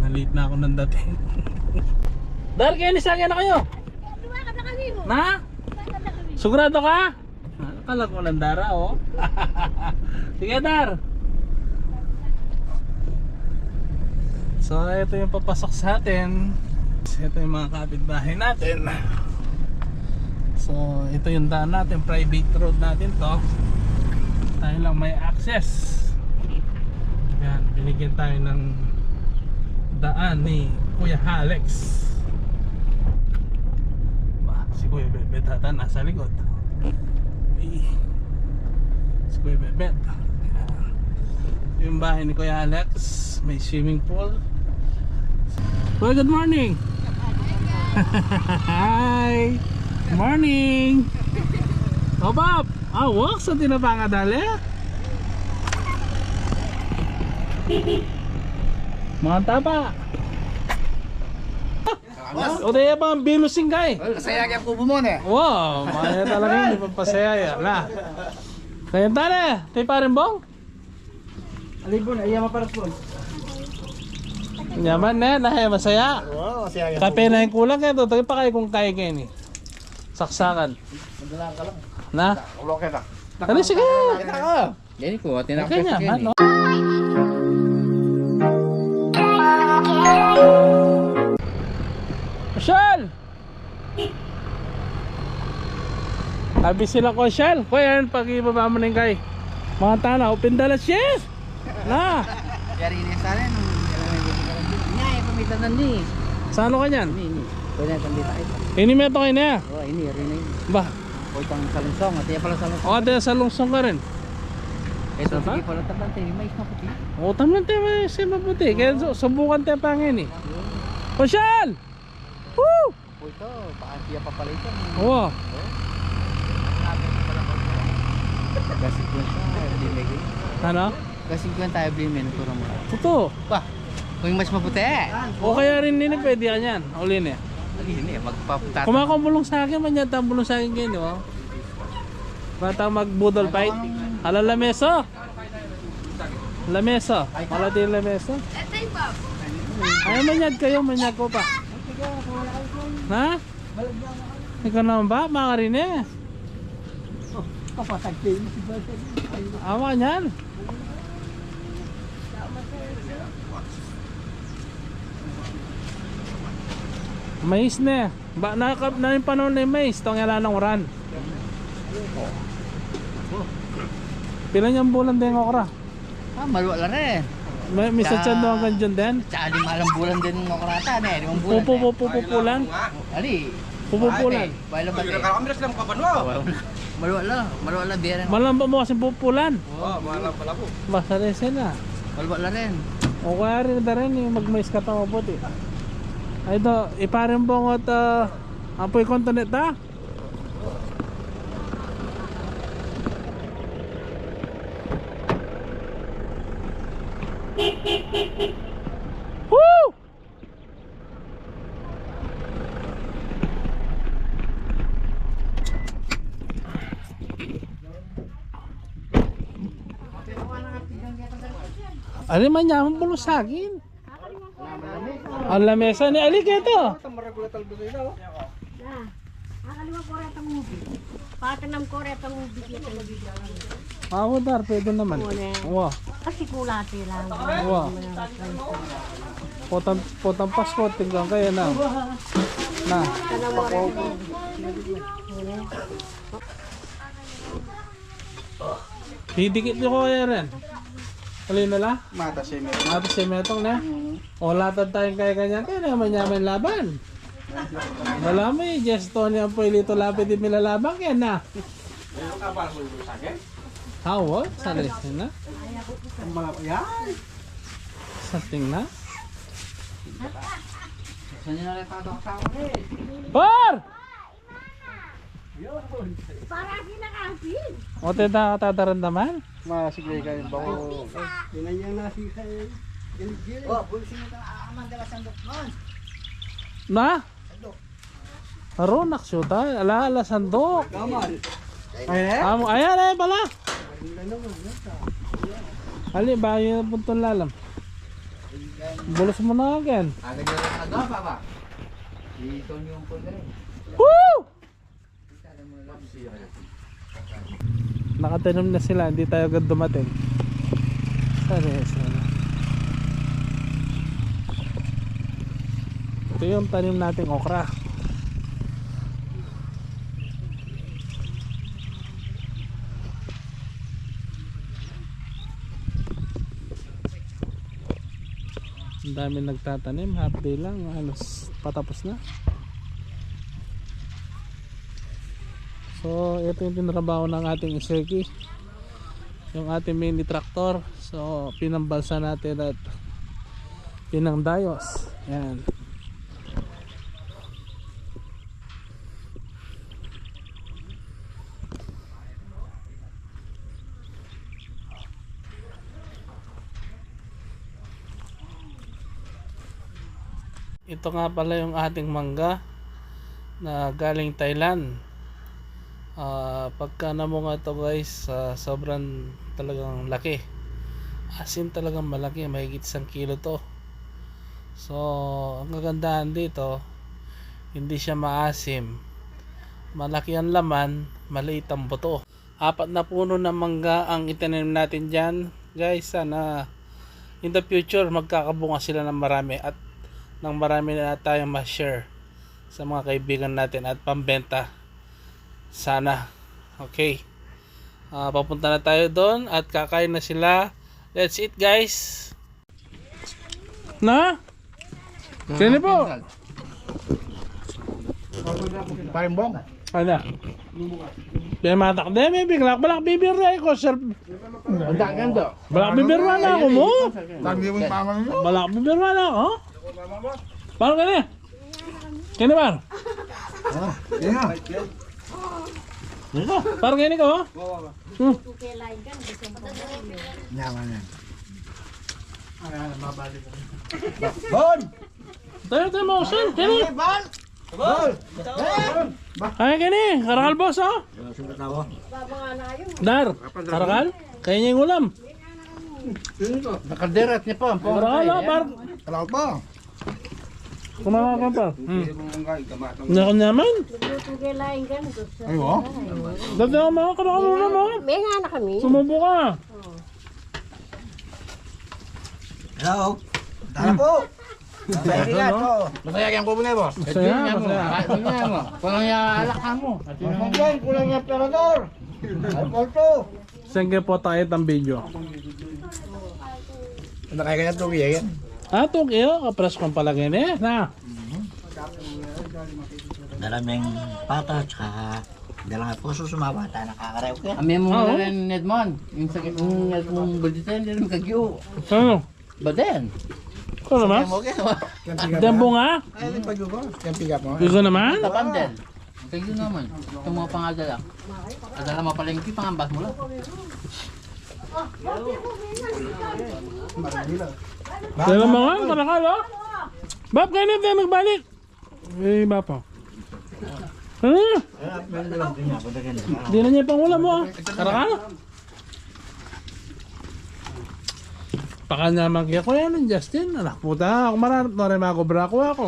Nalit na ako ng dating. Dar, kaya nisagyan na kayo? Na? Sigurado ka? Akala ko lang Dara, oh. Sige, Dar. So, ito yung papasok sa atin. Ito yung mga kapitbahay natin. So, ito yung daan natin. Private road natin to. Tayo lang may access. Yan, binigyan tayo ng daan ni Kuya Alex. Si Kuya Bebet ata nasa likod. Si Kuya Bebet. Yung bahay ni Kuya Alex, may swimming pool. Well, good morning. Hi. Morning. Oh, Bob. Walk sa tinapanga dali. Mga tapa. O tayo ba ang bilusing kay? Saya kaya po bumone. Wow, maya talaga hindi pa pasaya yan. Kaya tala, tayo pa rin bong? Alibon, iya maparat po. Nyaman na, nahaya masaya. Wow, saya kaya. Kape na yung kulang kaya to, tayo pa kayo kung kaya kayo ni. Saksakan. Madala ka lang. Na? Ulo ka na. Dali, sige. Jadi ko, tinakot Kaya nyaman, no? Shell! Tabi sila ko, Shell. Kuya, yan, pag-ibaba mo na yung kay. Mga tana, open dalas, yes! Na! Yari ini sana nung niya pamitan ni. Saan ka niyan? Ini. Pwede na dito ay. Ini meto kayo na. Oh, ini yari ini. Ba? O itong salunsong, at iya pala salunsong. O, ate, sa lungsong ka rin. Ito Saan sige ba? pala taban tayo, may isma puti. O, tamlan tayo, may sima puti. Kaya subukan tayo pangin eh. O, Shell! Woo! O ito, baka siya pa pala ito. Oo. Gasig ko siya, blimig. Ano? Gasig ko tayo blimin, puro mo. Totoo. Ba, kung mas maputi. O kaya rin nini, pwede ka niyan. Uli niya. Ini, magpaputat. Kumakumbulong sa akin, manyata ang bulong sa akin kayo, di ba? Bata magbudol fight. Ala lameso. Lameso. Malati yung lameso. Ay, manyad kayo, manyad ko pa. Ha? Ikaw naman ba? Makarin eh. Awa niyan. Mais na. Ba na yung panahon na yung mais, tong yala ng uran. Pila niyang bulan din okra. Maluwa lang rin. May misa chan doon hanggang dyan din. Tsaka di malang bulan din ng okrata na eh. 5 bulan. Pupupulan. Ali. Pupupulan. Baila ba? Kamilas lang kabanwa. Maluwa lang biyaran. Malamba mo kasi pupulan. Oo, malam pala po. Basta rin sila. Maluwa lang rin. O kaya rin na rin yung magmais ka tama puti. Ay ito, iparin po at apoy kontonet ha. Woo! Ano man niya, ang bulo sa akin. Ang lamesa ni Ali ito. Akaliwa ko rin itong ubi. Patanam ko rin itong ubi. Ako dar, pwede naman. Wow. Kasi kulati lang. Wow. Potang Pasko, tingnan kayo na. Na. Didikit nyo ko kaya rin. Alin na la? Mata siya meron. Mata si Metong na. O latad tayong kaya ganyan. Kaya naman yaman laban. Wala mo eh. Jess Tony ang poilito lapit din milalaban. Kaya na. How? Salis na? Ang mga yan. Something na? Saan nyo naretado ang tao eh? Par! Para kinakampin. O tita tatarandaman? Masigay kayo bako. Dinayang nasi sa gilid. Oh, bulisin mo ka amandala sandok nun. Na? Aro naksyuta. Ala sandok. Kamal. Ay, Ayan eh pala. Ali ba yung puntong lalam? Bulos mo na again. Agad yung nagawa pa ba? Dito yung punta rin. Woo! Nakatanim na sila, hindi tayo agad dumating. Sana. Ito yung tanim nating okra. Ang dami nagtatanim, half day lang, halos patapos na. So ito yung tinrabaho ng ating iseki, yung ating mini tractor. So pinambalsa natin at pinangdayos. Yan. Ito nga pala yung ating mangga na galing Thailand. Pagka namunga ito guys, sobrang talagang laki. Asin talagang malaki, mahigit 1 kilo to. So ang kagandahan dito, hindi siya maasim, malaki ang laman, maliit ang buto. 4 na puno ng mangga ang itanim natin dyan guys. Sana in the future magkakabunga sila ng marami at ng marami na tayong ma-share sa mga kaibigan natin at pambenta sana. Okay, papunta na tayo doon at kakain na sila. Let's eat guys. Na? Sino po? Parang bong. Ano? May matak din, may bigla. Balak bibir na ako, sir. Ang ganda. Balak bibir na ako mo. Lagi mo yung pamang mo. Balak bibir na ako. Paano ka na? Kini ba? Parang kini ko. Naman yan. Bon! Tayo mo, sir. Kini. Bon! Ay, kini. Karakal boss, oh. Dar. Karakal? Kaya niya yung ulam. Nakaderat niya pa. Karakal, oh. Kalaw pa! Kumawa ka pa. Nako naman. Ay, oh? Dati ako mga karakal mo naman. May nga na kami. Sumubo ka. Hello! Tara po! Kaibigan ko! Masaya kang kubo na boss. Masaya, masaya. Kulang yung alakhan mo. Mamagyan, kulang yung perador! Alcohol to! Sengke po tayo ang video. Nakaya ito kaya yan. Ito kayo, kapres kong palagay na eh. Na. Dalaming pata tsaka dalang puso sumabata nakakarew ka. Amin mo Oo. na rin Nedmon. Yung sakit mong Nedmon bulitan, hindi naman kagyo. Ano? Ba din? Ito naman? Okay. Dembo nga? Ay, yung pag-ugo. Yung pick-up mo. Gusto naman? Tapan din. Kagyo naman. Itong mga pangadala. Adala mo palengki, pangambas mo lang. Kaya mga, karakal oh. Bab, kayo na tayo magbalik. Eh, bapa. Ano? Hindi na niya pang ulam mo. Karakal? Pakal na magya ko yan, Justin. Anak puta, ako maranap na rin makobra ko ako.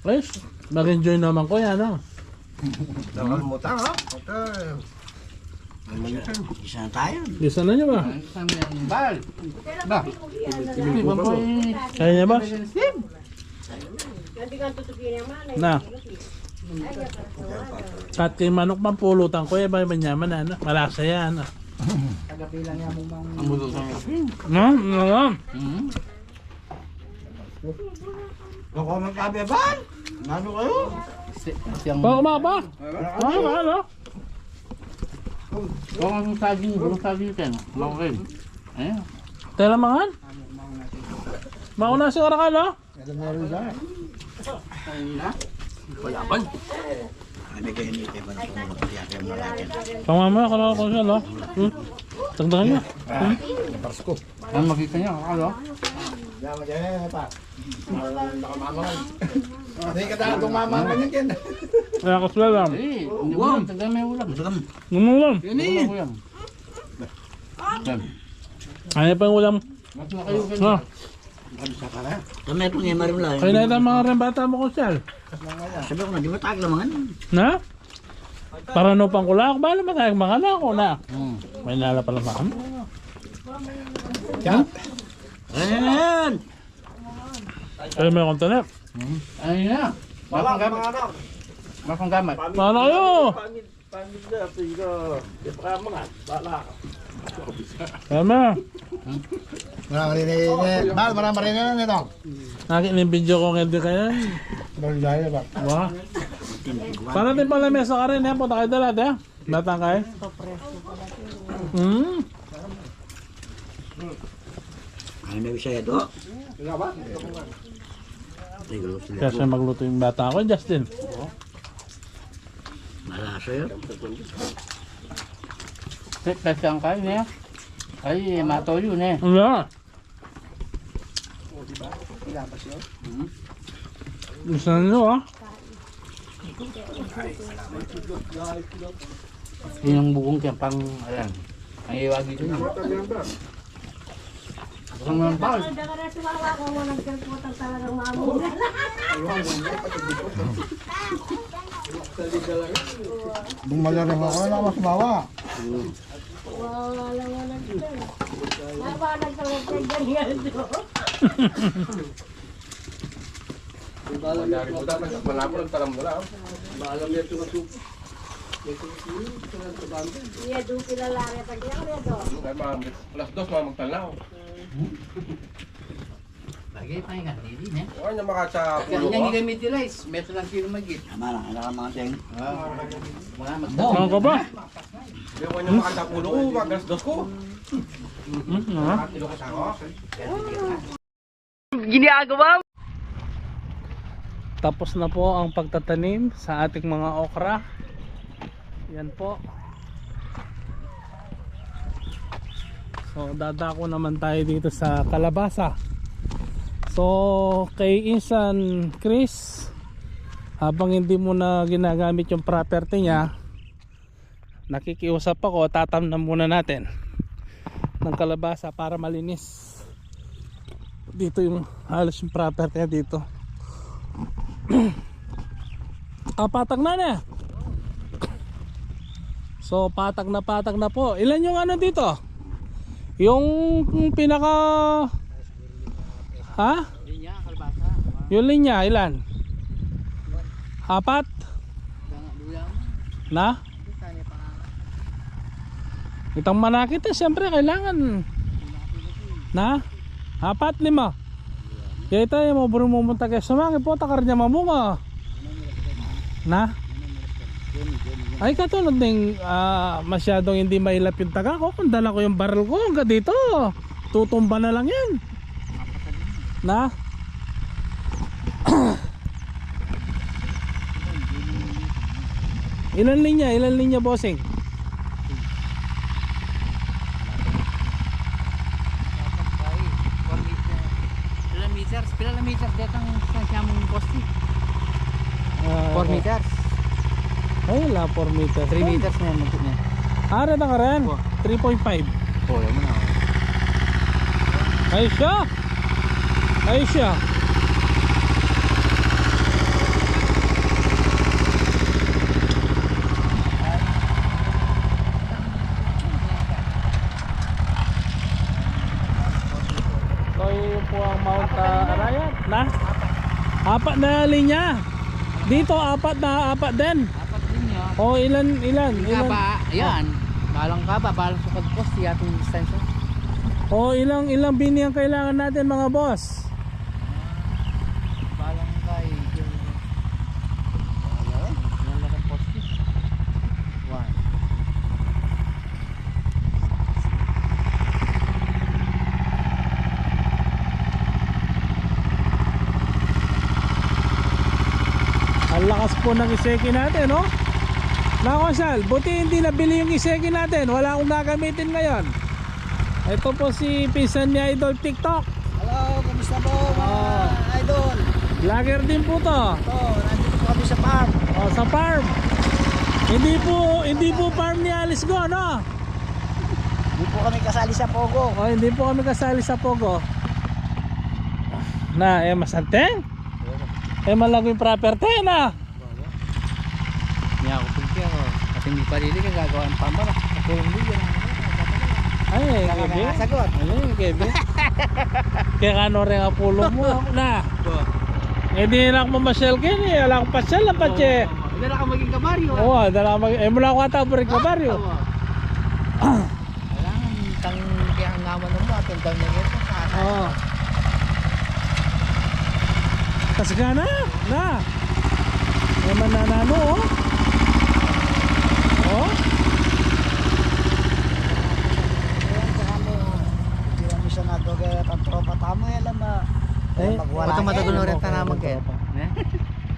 Guys, mag-enjoy naman ko yan, oh. Nakalimutan, ha? Okay. Isa na tayo. Bisa na niya ba? Isang bal. Ba? Hindi ba po Kaya niya ba? Nanti kan tutupin yang mana? Na. Kat kay manok pampulutan ko, ba manyaman na, ano? Malasa yan, ah. ang buto sa mga? No? No? Kung ako magkabeban, ano kayo? Siyang... Pa, kumapa. Ah, ano? Kung ang saging, burong saging ito, bakit? Ayan. Tela mangan? Mauna si Karakal, oh. Ano kayo ni Teban kung tiyakay mo natin. Pamama, Karakal ko siya, oh. Tagdagan niya. Ang makita niya, kakalo? Yaman dyan, pa. Nakamamang. Hindi ka dahil tumamang ka niyan. Kaya ko sila lang. Eh, hindi ulam, tagdan may ulam. Ngumulam. Ulam, ulam. Ano pa yung ulam? Mas na kayo Ah. Kami itong yung marim lang. Kaya na ito mga rin bata mo konsyal. Sabi ko na, di mo taglamangan. Na? Para no pang kulak, bala matayag mga na ako na. Hmm. May nala pala makam. Ayan! Kaya may kontanet. Ano yun na? Mapang gamit. Mapang gamit. Mana kayo? Tama. Marami rin na nito. Nakita yung video ko ngayon kaya. Dahil ba? Wah. Para din pala mesa ka rin, punta kayo dala, de. Datang kayo. Ay, may bisaya do. Kaya siya magluto yung bata ko, Justin. Malasa yun. Kasi ang kain niya. Ay, matoyo na eh. Wala. Gusto nyo ah. Yun yung bugong kaya pang, ayan. Ang iwagi ko yun. Ang mga pal. Hindi ka na tumawa kung walang kalputang talagang maamunan. Bumala na ako na mas bawa. Wala walang dyan. Nabanag talagang ganyan doon. Iya, doon kilalari. Pagkaya ko doon. Alas 2 mga magtalaw. Bagay pa yung hindi na. Ano niya makatsa Kaya niyang gamit nila is, metro lang kilo magit. Tama lang, anak ang mga ting. Mga Ano ka ba? Hindi ko niya makatsa pulo ko. Alas 2 ko. Tilo ka sa ako. Tapos na po ang pagtatanim sa ating mga okra. Yan po. So dadako naman tayo dito sa kalabasa. So kay Insan Chris, habang hindi mo na ginagamit yung property niya, nakikiusap ako, tatamnan muna natin ng kalabasa para malinis dito yung halos yung property niya dito. Patag na. So patag na po. Ilan yung ano dito? Yung pinaka linya, kalbasa. yung linya ilan? 4? Na? Itang manakit siyempre kailangan na 4, 5. Kaya tayo mo bro mumunta kayo sumangin po takar niya mamunga na ay katulad ng masyadong hindi mailap yung taga ko. Kung dala ko yung barrel ko hanggang dito, tutumba na lang yan na ilan linya bossing? Pila meters datang sa mong posti? 4 meters. Ay wala 4 meters 3 meters na yan magkut niya. Rata ka rin 3.5. Oh, yan mo na. Ay siya so yun po ang Mount Arayat na 4 na linya dito, 4 din. Apat din yun. O ilan? Kaba, ayan. Balang kaba, balang sukad posti ating distansya. O ilang bini ang kailangan natin mga boss? Balang kay. Yan lang ang posti. 1. Ang lakas po ng iseki natin, no? Nakonsal, buti hindi nabili yung iseki natin. Wala akong gagamitin ngayon. Ito po si pinsan ni Idol TikTok. Hello, kamusta po mga idol? Vlogger din po to. Nandito po kami sa farm. Sa farm. Hindi po farm ni Alice Go, no? Hindi po kami kasali sa Pogo. Hindi po kami kasali sa Pogo. Na, masanteng? Malago yung property na. Hindi ako pulki ako. At hindi pa lili ka gagawa ng pamba. Natulong mo yun. Ay, gabi. Sagot. Ay, gabi. Kaya kano rin ang pulo mo na. Eh di na ako mamasyal kayo eh. Wala akong pasyal na patse. Hindi na ka maging kabaryo. Oo, dala ka mula ako ata pa rin kabaryo. Kailangan tang kaya naman mo at ang dami nito sa Oo. Kasga na. May mananano oh. Oh. Hindi mo siya nagagaya ang tropa tamo alam ba. Magwala. Ito matagulo rin tanamag kayo.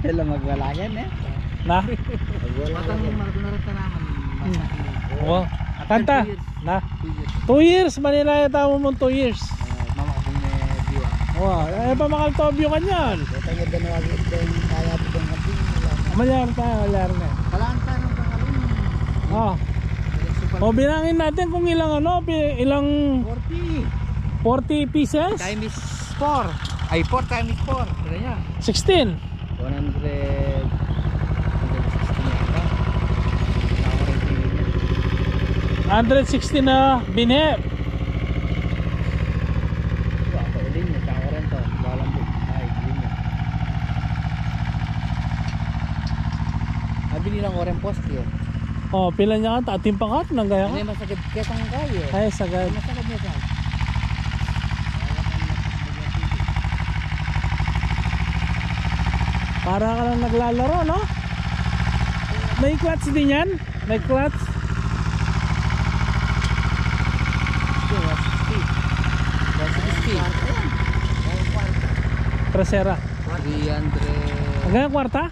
Alam magwala yan eh. Na. Matang matagulo rin tanamag. Oo. Kanta. Na. 2 years Manila yata mo 2 years. Mama ko may view. Wow, eh pa makaltobyo ka niyan. Ito yung dalawa din kaya pitong kaping. Malyar na. Kalaan tayo ng kakalun. Oh. O bilangin natin kung ilang ilang 40 pieces? Time is 4. Ay 4 times 4. Kaya niya. 16. 116 na binhe. Abili lang oren post yun. Oh, pila niya ka ating pakat nang gaya Hindi ka. masagad kesang kayo. Ay sagad. Masagad mo saan? Para ka lang naglalaro, no? May clutch din yan? May clutch? Trasera. 300. Hanggang kwarta?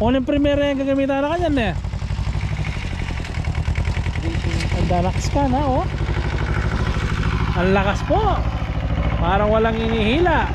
Kung yung primera yung gagamitan na kanyan eh. Ang dalakas ka na oh. Ang lakas po. Parang walang inihila.